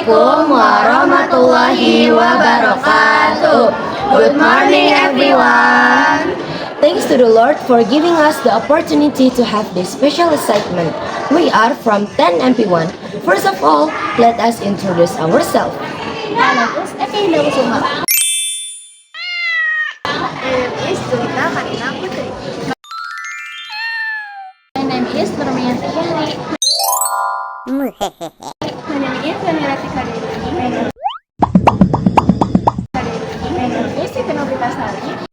Assalamualaikum warahmatullahi wabarakatuh. Good morning everyone. Thanks to the Lord for giving us the opportunity to have this special assignment. We are from 10 MP1. First of all, let us introduce ourselves. My name is Eka Kusuma. My name is Julita Karina Putri. My name is Nurmiyanti Henry. My name is Vanirati Kadiri. My name is Siti Novitasari.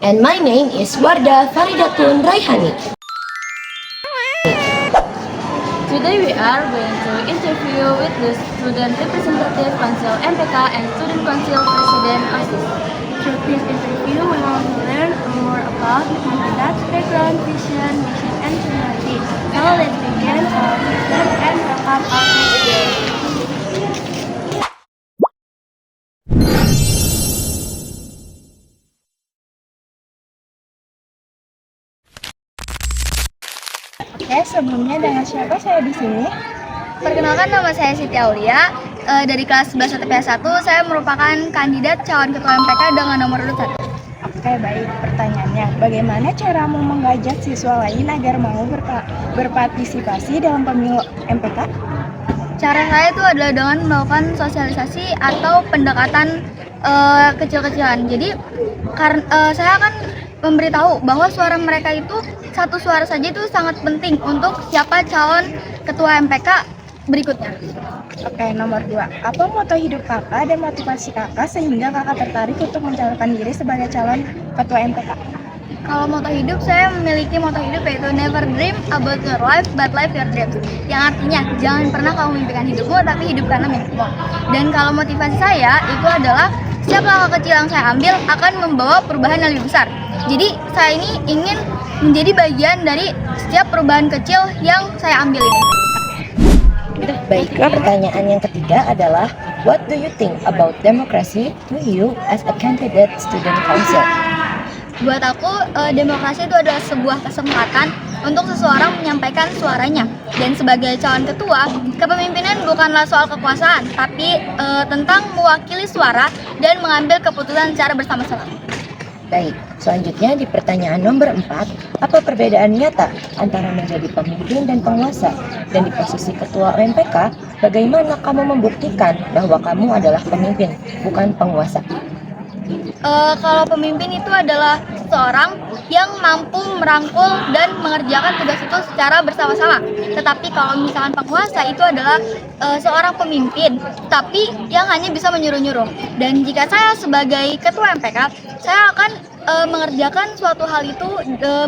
And my name is Warda Faridatun Raihani. Today we are going to interview with the Student Representative Council MPK and Student Council President OSIS. Through this interview, we will learn more about the candidate's background, vision, mission, and personality. Now let's begin our session and welcome our guest. Oke, sebelumnya dengan siapa saya di sini? Perkenalkan, nama saya Siti Aulia. Dari kelas 11 TPS 1, saya merupakan kandidat calon ketua MPK dengan nomor urut 1. Oke, baik. Pertanyaannya, bagaimana caramu mengajak siswa lain agar mau berpartisipasi dalam pemilu MPK? Cara saya itu adalah dengan melakukan sosialisasi atau pendekatan kecil-kecilan. Jadi, saya akan memberitahu bahwa suara mereka itu, satu suara saja itu sangat penting untuk siapa calon ketua MPK berikutnya. Oke, nomor 2. Apa moto hidup kakak dan motivasi kakak sehingga kakak tertarik untuk mencalonkan diri sebagai calon ketua MPK? Kalau moto hidup, saya memiliki moto hidup yaitu never dream about your life but live your dreams. Yang artinya, jangan pernah kamu mimpikan hidupmu tapi hidup karena mimpimu. Dan kalau motivasi saya itu adalah setiap langkah kecil yang saya ambil akan membawa perubahan yang lebih besar. Jadi saya ini ingin menjadi bagian dari setiap perubahan kecil yang saya ambil ini. Baiklah, pertanyaan yang ketiga adalah, what do you think about democracy to you as a candidate student council? Buat aku, demokrasi itu adalah sebuah kesempatan untuk seseorang menyampaikan suaranya. Dan sebagai calon ketua, kepemimpinan bukanlah soal kekuasaan, tapi tentang mewakili suara dan mengambil keputusan secara bersama-sama. Baik, selanjutnya di pertanyaan nomor 4, apa perbedaan nyata antara menjadi pemimpin dan penguasa? Dan di posisi ketua MPK, bagaimana kamu membuktikan bahwa kamu adalah pemimpin, bukan penguasa? Kalau pemimpin itu adalah seorang yang mampu merangkul dan mengerjakan tugas itu secara bersama-sama. Tetapi kalau misalkan penguasa itu adalah seorang pemimpin, tapi yang hanya bisa menyuruh-nyuruh. Dan jika saya sebagai ketua MPK, saya akan mengerjakan suatu hal itu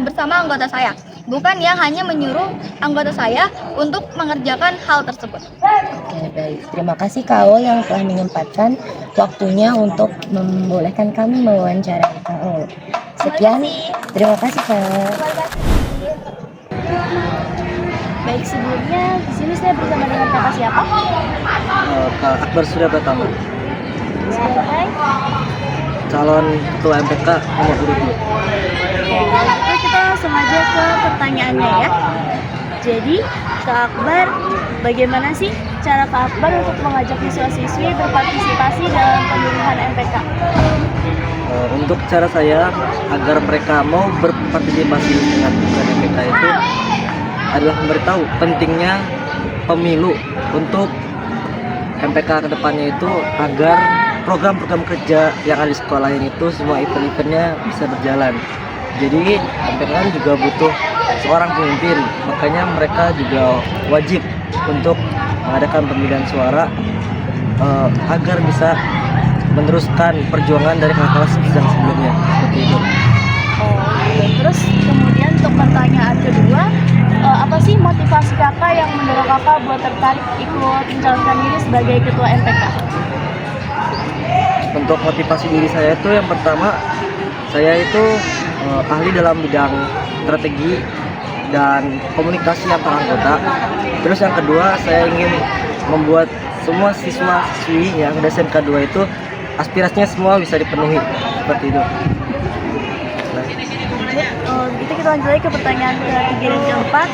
bersama anggota saya, bukan yang hanya menyuruh anggota saya untuk mengerjakan hal tersebut. Oke, baik. Terima kasih Kak Aul yang telah menyempatkan waktunya untuk membolehkan kami mewawancarai Kak Aul. Sekian, terima kasih Kak. Baik, sebelumnya di sini saya bersama dengan kakak siapa? Kak Akbar Surya Pratama, Sebagai calon ketua MPK nomor urut 2. Oke, kita langsung aja ke pertanyaannya ya. Jadi, Kak Akbar, bagaimana sih cara Kak Akbar untuk mengajak siswa-siswi berpartisipasi dalam pemilihan MPK? Untuk cara saya agar mereka mau berpartisipasi dengan pemilihan MPK itu adalah memberitahu pentingnya pemilu untuk MPK kedepannya itu agar program-program kerja yang ada di sekolah ini itu semua event-eventnya bisa berjalan. Jadi MPK kan juga butuh seorang pemimpin, makanya mereka juga wajib untuk mengadakan pemilihan suara agar bisa meneruskan perjuangan dari kakak yang sebelumnya, seperti itu. Terus kemudian untuk pertanyaan kedua, apa sih motivasi kakak yang mendorong kakak buat tertarik ikut mencalonkan diri sebagai ketua MPK? Untuk motivasi diri saya itu yang pertama, saya itu ahli dalam bidang strategi dan komunikasi antar anggota. Terus yang kedua, saya ingin membuat semua siswa-siswi yang ada SMK 2 itu aspirasinya semua bisa dipenuhi, seperti itu. Itu kita lanjut lagi ke pertanyaan ketiga dan keempat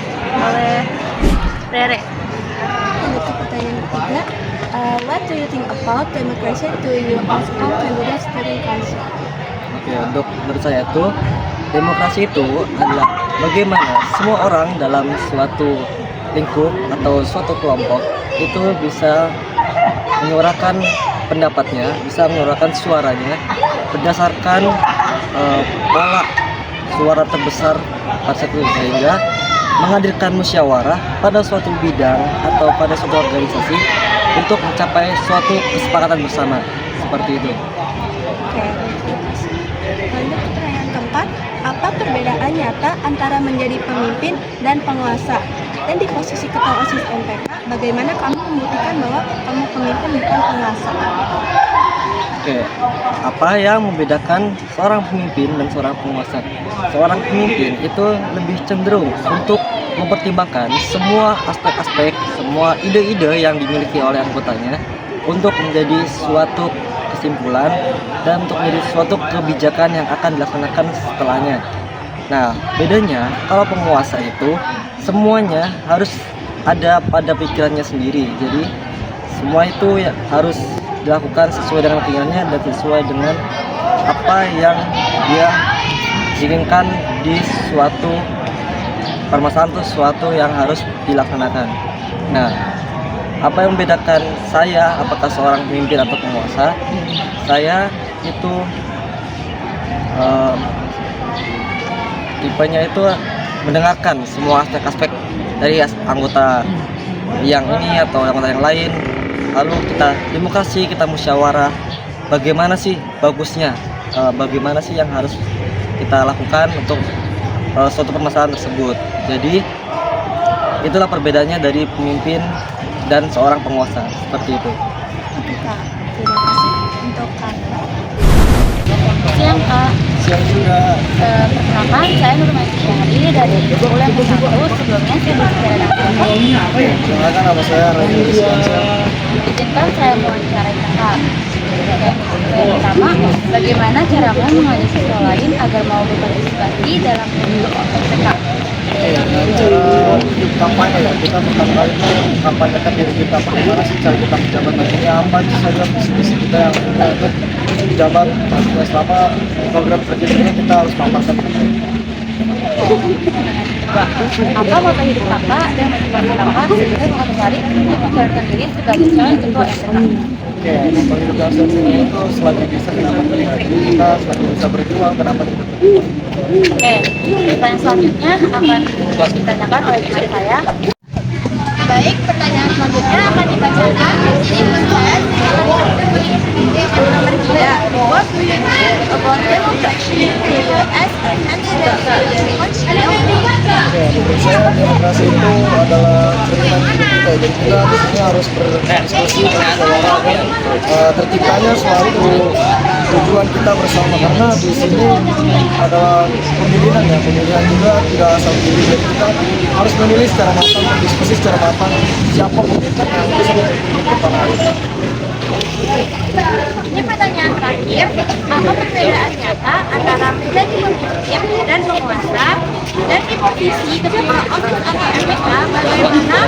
oleh Rere. ketiga, what do you think about democracy? Do you ask all candidates student council? Oke, untuk menurut saya tuh demokrasi itu adalah bagaimana semua orang dalam suatu lingkup atau suatu kelompok itu bisa menyuarakan pendapatnya, bisa menyuarakan suaranya berdasarkan pola suara terbesar pada satu, sehingga menghadirkan musyawarah pada suatu bidang atau pada suatu organisasi untuk mencapai suatu kesepakatan bersama, seperti itu. Oke, terima kasih. Lanjut ke pertanyaan keempat, apa perbedaan nyata antara menjadi pemimpin dan penguasa? Dan di posisi ketua OSIS MPK, bagaimana kamu membuktikan bahwa kamu pemimpin bukan penguasa? Oke, apa yang membedakan seorang pemimpin dan seorang penguasa? Seorang pemimpin itu lebih cenderung untuk mempertimbangkan semua aspek-aspek, semua ide-ide yang dimiliki oleh anggotanya untuk menjadi suatu kesimpulan dan untuk menjadi suatu kebijakan yang akan dilaksanakan setelahnya. Nah, bedanya kalau penguasa itu semuanya harus ada pada pikirannya sendiri. Jadi semua itu ya harus dilakukan sesuai dengan keinginannya dan sesuai dengan apa yang dia inginkan di suatu permasalahan atau sesuatu yang harus dilaksanakan. Nah, apa yang membedakan saya apakah seorang pemimpin atau penguasa? Saya itu tipenya itu mendengarkan semua aspek-aspek dari anggota yang ini atau anggota yang lain, lalu kita demokrasi, kita musyawarah bagaimana sih bagusnya, bagaimana sih yang harus kita lakukan untuk suatu permasalahan tersebut. Jadi itulah perbedaannya dari pemimpin dan seorang penguasa, seperti itu. Oke Kak, terima kasih untuk Kak. Siang Kak. Siang juga. Perkenalkan, saya Nurmati Syahri dari kuliah S1. Sebelumnya saya berbicara dengan Silakan, nama saya Rayu Rizwansyah. izinkan saya mewawancarai Kakak. Yang pertama, bagaimana caramu mengajak siswa lain agar mau berpartisipasi dalam pemilu MPK? Cara kampanye ya, kita pertama kali itu kampanyekan diri kita, bagaimana sih cara kita menjabat nantinya, apa saja visi kita yang untuk menjabat nantinya selama program kerja kita harus paparkan. Apa moto hidup Kakak dan motivasi Kakak sehingga Kakak tertarik untuk mencalonkan diri sebagai calon ketua MPK? Oke, moto hidup yang saya sendiri itu selagi bisa kenapa kita, selagi bisa berjuang kenapa kita. Oke, pertanyaan selanjutnya akan ditanyakan oleh teman saya. Baik, pertanyaan selanjutnya akan dibacakan oleh saya. Yang nomor 3, what do you think about democracy? Do you ask candidates to Menurut saya demokrasi itu adalah cerminan hidup kita. Jadi kita di sini harus berdiskusi, bermusyawarah dan terciptanya suatu tujuan kita bersama. Karena di sini adalah pemilihan ya, pemilihan juga tidak asal pilih. Jadi kita harus memilih secara matang, berdiskusi secara matang siapa pemimpin yang bisa memimpin kepada kita. Ini pertanyaan terakhir, apa perbedaan nyata antara menjadi pemimpin dan penguasa dan di posisi ketua OSIS atau MPK bagaimana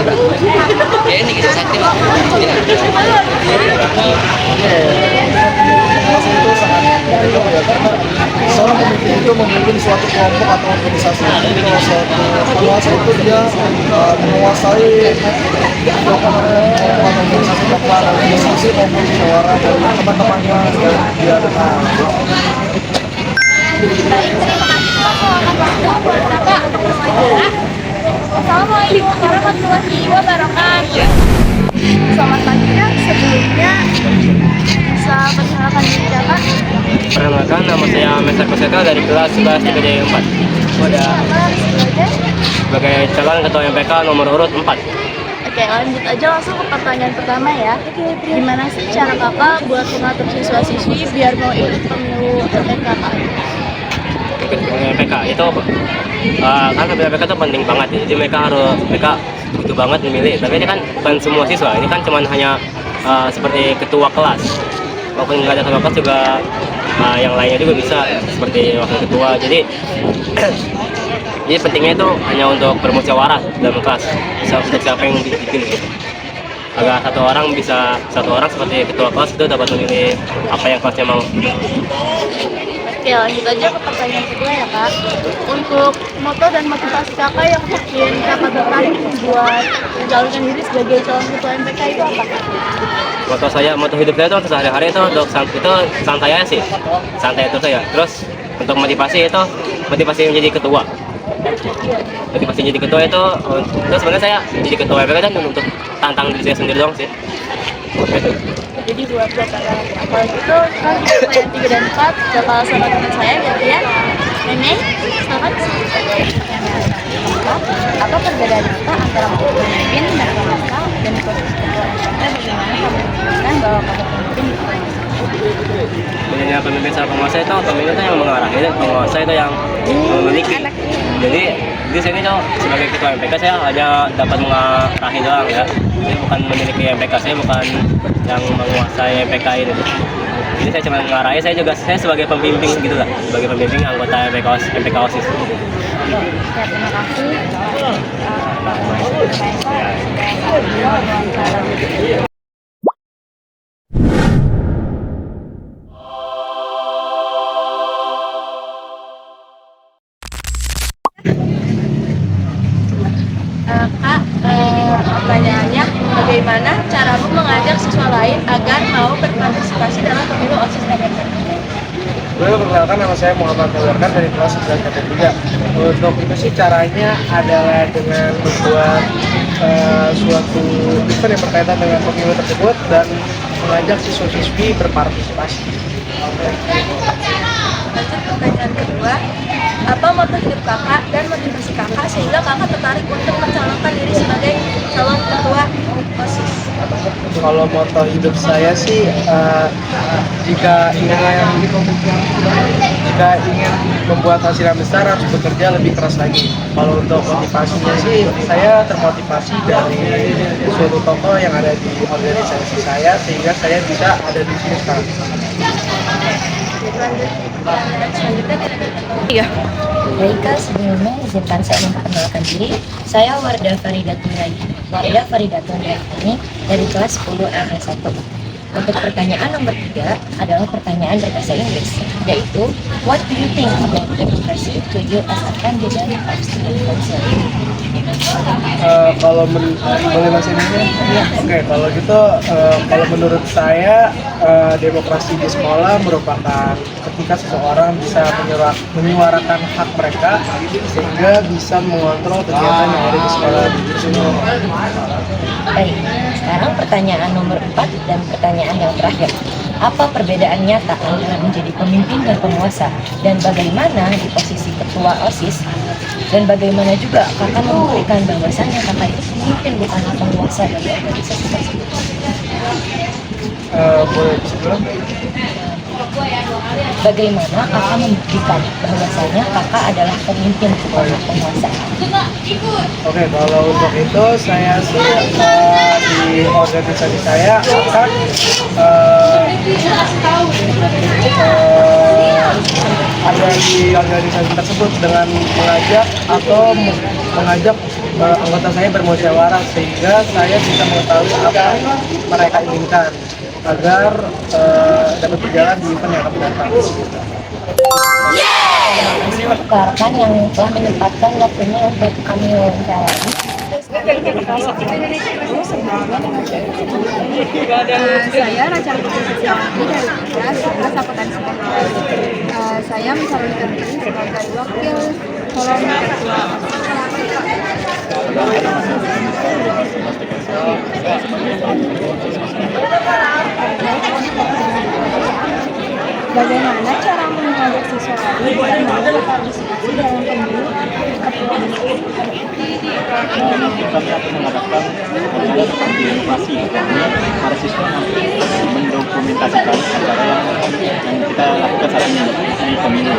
Demokrasi itu sangat berbeda ya, karena seorang pemimpin itu memimpin suatu kelompok atau organisasi. Jadi kalau suatu penguasa itu dia menguasai kelompok atau organisasi maupun musyawarah dari teman-temannya dan dia dengar. Baik, terima kasih telah meluangkan waktu buat Kakak untuk berwawancara. Assalamualaikum warahmatullahi wabarakatuh. Selamat pagi Kak, sebelumnya bisa perkenalkan diri Kakak. Perkenalkan, nama saya Mesa Koseka dari kelas 11 TPJ 4. Sebagai calon ketua MPK nomor urut 4. Oke, lanjut aja langsung ke pertanyaan pertama ya. Gimana sih cara Kakak buat mengatur siswa-siswi biar mau ikut pemilu MPK Kak? Ikut pemilu MPK itu kan pemilu MPK itu penting banget ya. Jadi mereka butuh banget memilih. Tapi ini kan bukan semua siswa. Ini kan cuma hanya seperti ketua kelas. Walaupun nggak ada ketua kelas juga yang lainnya juga bisa seperti wakil ketua. Jadi pentingnya itu hanya untuk bermusyawarah dalam kelas untuk siapa yang dipilih. agar satu orang seperti ketua kelas itu dapat memilih apa yang kelasnya mau. Oke, lanjut aja ke pertanyaan kedua ya kak. Untuk moto dan motivasi kakak yang bikin kakak tertarik buat mencalonkan diri sebagai calon ketua MPK itu apa kak? Moto hidup saya itu sehari-hari itu untuk itu santai aja sih, santai itu saya. Terus untuk motivasi itu motivasi menjadi ketua. Motivasi jadi ketua itu sebenarnya saya jadi ketua MPK kan untuk tantang diri saya sendiri doang sih. Jadi buat kakak kalau gitu kan pertanyaan 3 dan 4 bakal sama teman saya gantian Neneng silakan. Apa perbedaan nyata antara menjadi pemimpin dan penguasa dan di posisi ketua MPK bagaimana kamu memastikan bahwa kamu pemimpin di Bedanya pemimpin sama penguasa itu pemimpin itu yang mengarah, itu penguasa itu yang memiliki. Jadi di sini tuh sebagai ketua MPK saya hanya dapat mengarahi doang ya. Saya bukan memiliki MPK, saya bukan yang menguasai MPK ini. Jadi saya cuma mengarahi, saya sebagai pembimbing gitu lah, sebagai pembimbing anggota MPK OSIS. Ya, terima kasih. Kak, pertanyaannya bagaimana caramu mengajak siswa lain agar mau berpartisipasi dalam pemilu OSIS MPK? Perkenalkan, nama saya Muhammad Melurkan dari kelas 9 KT3. Untuk itu sih caranya adalah dengan membuat suatu event yang berkaitan dengan pemilu tersebut dan mengajak siswa-siswi berpartisipasi. Lanjut pertanyaan kedua, apa moto hidup kakak dan motivasi kakak sehingga kakak tertarik untuk mencalonkan diri sebagai calon ketua OSIS? Kalau moto hidup saya sih jika ingin membuat hasil yang besar harus bekerja lebih keras lagi. Kalau untuk motivasinya sih saya termotivasi dari suatu tokoh yang ada di organisasi saya sehingga saya bisa ada di sini sekarang. Iya. Baik Kak, sebelumnya izinkan saya memperkenalkan diri. Saya Wardah Faridatun ini dari kelas 10 LK1. Untuk pertanyaan nomor 3 adalah pertanyaan berbahasa Inggris, yaitu what do you think about democracy to you as a candidate of student council? Boleh bahasa Indonesia? Ya. Oke, kalau gitu kalau menurut saya demokrasi di sekolah merupakan ketika seseorang bisa menyuarakan hak mereka sehingga bisa mengontrol kegiatan yang ada di sekolah itu sendiri. Baik, sekarang pertanyaan nomor 4 dan pertanyaan yang terakhir. Apa perbedaan nyata antara menjadi pemimpin dan penguasa, dan bagaimana di posisi ketua OSIS, dan bagaimana juga kakak membuktikan bahwasannya kakak itu pemimpin bukan penguasa dari organisasi tersebut? Boleh disebut? Bagaimana kakak membuktikan bahwasannya kakak adalah pemimpin bukan penguasa? Oke, kalau untuk itu saya sih di organisasi saya akan ada di organisasi tersebut dengan mengajak anggota saya bermusyawarah sehingga saya bisa mengetahui apa yang mereka inginkan agar dapat berjalan di event yang akan datang. Rekan yang telah menyempatkan waktunya untuk kami wawancarai. Saya Raja Putri dari kelas 11 Akuntansi. Saya mencalonkan diri sebagai wakil calon ketua Bagaimana cara mengajak siswa lain dan mau berpartisipasi dalam pemilu ketua OSIS? Kami akan mengadakan kegiatan inovasi para siswa mendokumentasikan acara yang kita lakukan saat ini di pemilu.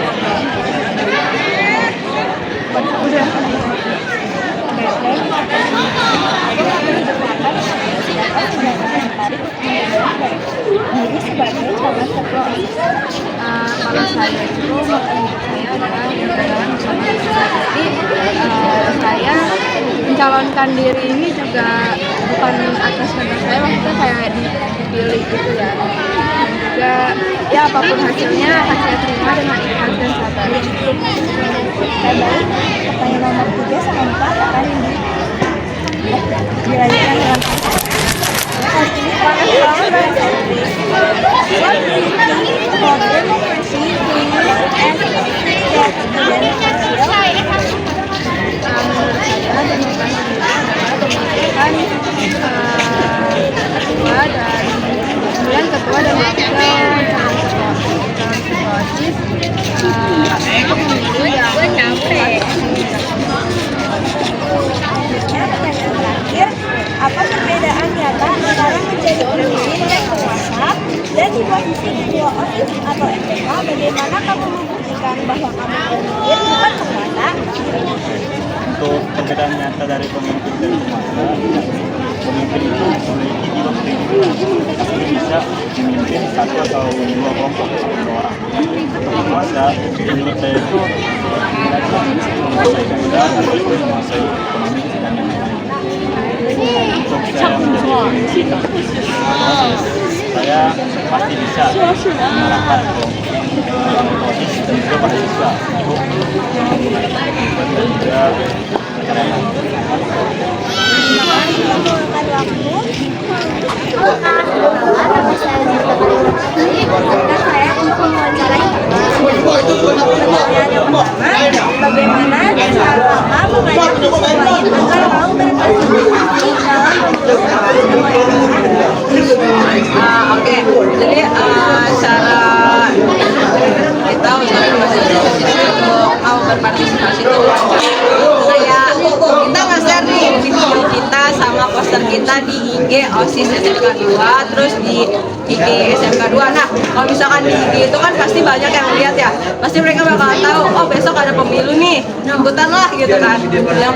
Jadi sebagai calon ketua OSIS, kalau saya itu motivasi saya adalah dalam bersama. Jadi saya mencalonkan diri ini juga bukan atas nama saya, maksudnya kayak dipilih gitu ya. Ya apapun hasilnya akan saya terima dengan ikhlas dan sabar. Baik, pertanyaan nomor 3 sama 4 akan dilanjutkan dengan kali ini panas banget dari Sentri. What do you think about democracy being used as a step to the social? Menurut saya demokrasi itu adalah pemilihan ketua dan pemilihan ketua dan wakil calon ketua OSIS untuk pemilu yang Selanjutnya pertanyaan terakhir, apa perbedaan nyata antara menjadi pemimpin dan penguasa dan di posisi ketua OSIS atau MPK? Bagaimana kamu membuktikan bahwa kamu pemimpin bukan penguasa? Untuk perbedaan nyata dari pemimpin dan penguasa, pemimpin itu memiliki jiwa kepemimpinan, tapi bisa memimpin satu atau dua kelompok atau dua orang. Untuk penguasa, menurut saya itu menguasai data ataupun menguasai ekonomi dan yang lain. Untuk saya menjadi pemimpin, saya pasti bisa mengarahkan kelompok OSIS dan juga para siswa untuk dan juga Bagaimana cara kamu mengajak siswa lain agar mau berpartisipasi dalam Oke, jadi cara kita untuk untuk mau berpartisipasi itu kayak kita nge-share nih video kita sama poster kita di IG OSIS SMK 2, terus di IG SMK 2. Nah, kalau misalkan di IG itu kan pasti banyak yang lihat ya, pasti mereka bakal tahu, oh besok ada pemilu nih, ikutan lah gitu kan. Yang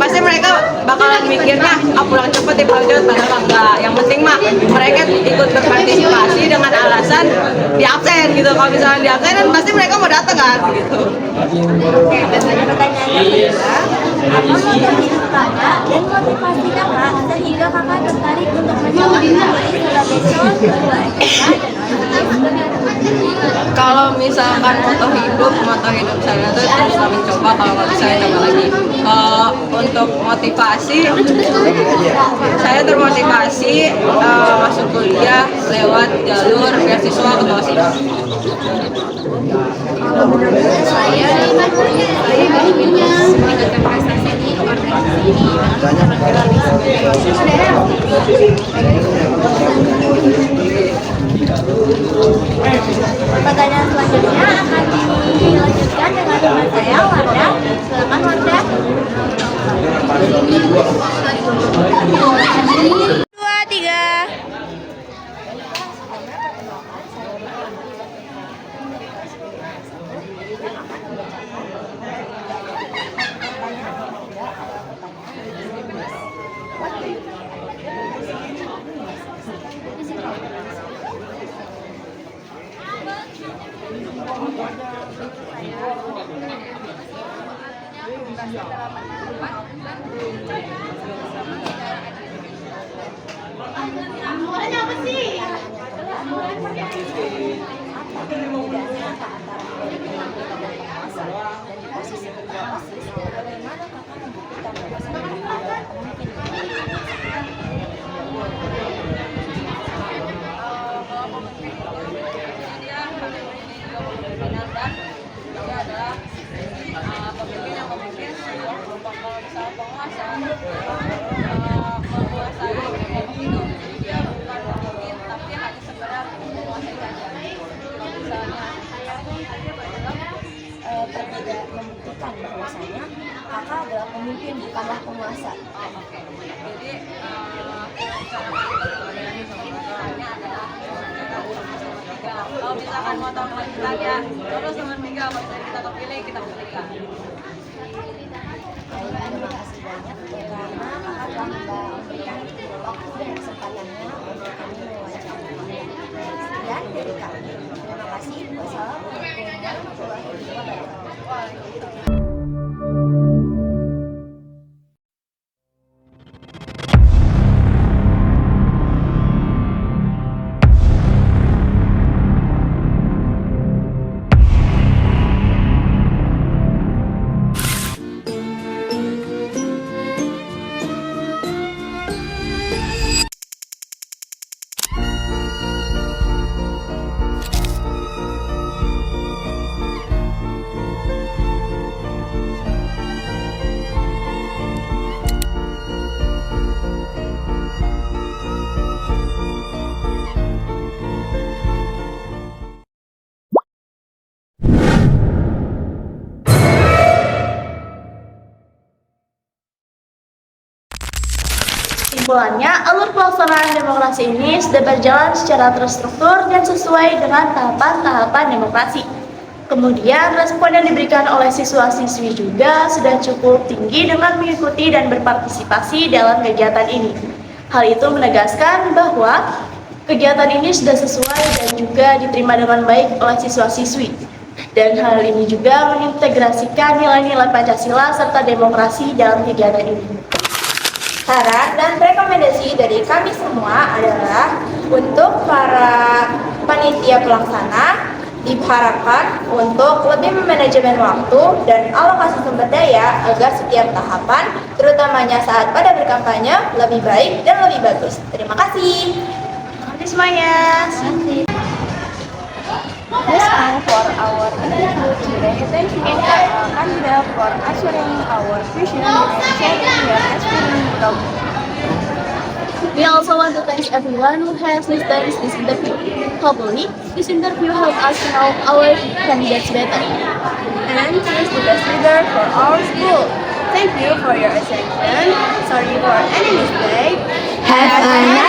pasti mereka bakalan mikirnya, ah pulang cepet ya, pulang cepet, padahal enggak. Yang penting mah mereka ikut berpartisipasi dengan alasan di absen gitu. Kalau misalnya di absen kan pasti mereka mau datang kan gitu. Oke, dan pertanyaannya adalah apa motor hidup kakak dan motivasi kakak sehingga kakak tertarik untuk mencoba diri sebagai calon ketua MPK dan Kalau misalkan moto hidup saya itu terus mencoba, kalau nggak bisa coba lagi. Untuk motivasi, saya termotivasi masuk kuliah lewat jalur beasiswa ketua OSIS. menurut saya ingin meningkatkan prestasi di organisasi ini Pertanyaan selanjutnya akan dilanjutkan dengan teman saya, Wardah. Silakan Wardah. 2, 3. Perbedaan membuktikan bahwasanya kakak adalah pemimpin bukanlah penguasa. Jadi kalau misalkan mau tahu kelanjutannya terus nomor 3, kalau misalnya kita kepilih kita buktikan. Terima kasih banyak karena kakak telah memberikan waktu dan kesempatannya untuk kami mewawancarai. Sekian dari kami. Terima kasih. Wassalamualaikum warahmatullahi wabarakatuh. Kesimpulannya, alur pelaksanaan demokrasi ini sudah berjalan secara terstruktur dan sesuai dengan tahapan-tahapan demokrasi. Kemudian, respon yang diberikan oleh siswa-siswi juga sudah cukup tinggi dengan mengikuti dan berpartisipasi dalam kegiatan ini. Hal itu menegaskan bahwa kegiatan ini sudah sesuai dan juga diterima dengan baik oleh siswa-siswi. Dan hal ini juga mengintegrasikan nilai-nilai Pancasila serta demokrasi dalam kegiatan ini. Saran dan rekomendasi dari kami semua adalah untuk para panitia pelaksana diharapkan untuk lebih memanajemen waktu dan alokasi sumber daya agar setiap tahapan, terutamanya saat pada berkampanye, lebih baik dan lebih bagus. Terima kasih. Terima kasih semuanya. That's all for our interview today. Thank you, Candida, for answering our question and sharing your experience. We also want to thank everyone who has listened to this interview. Hopefully, this interview helped us to know our candidates better And choose the best leader for our school. Thank you for your attention. Sorry for any mistake. Have a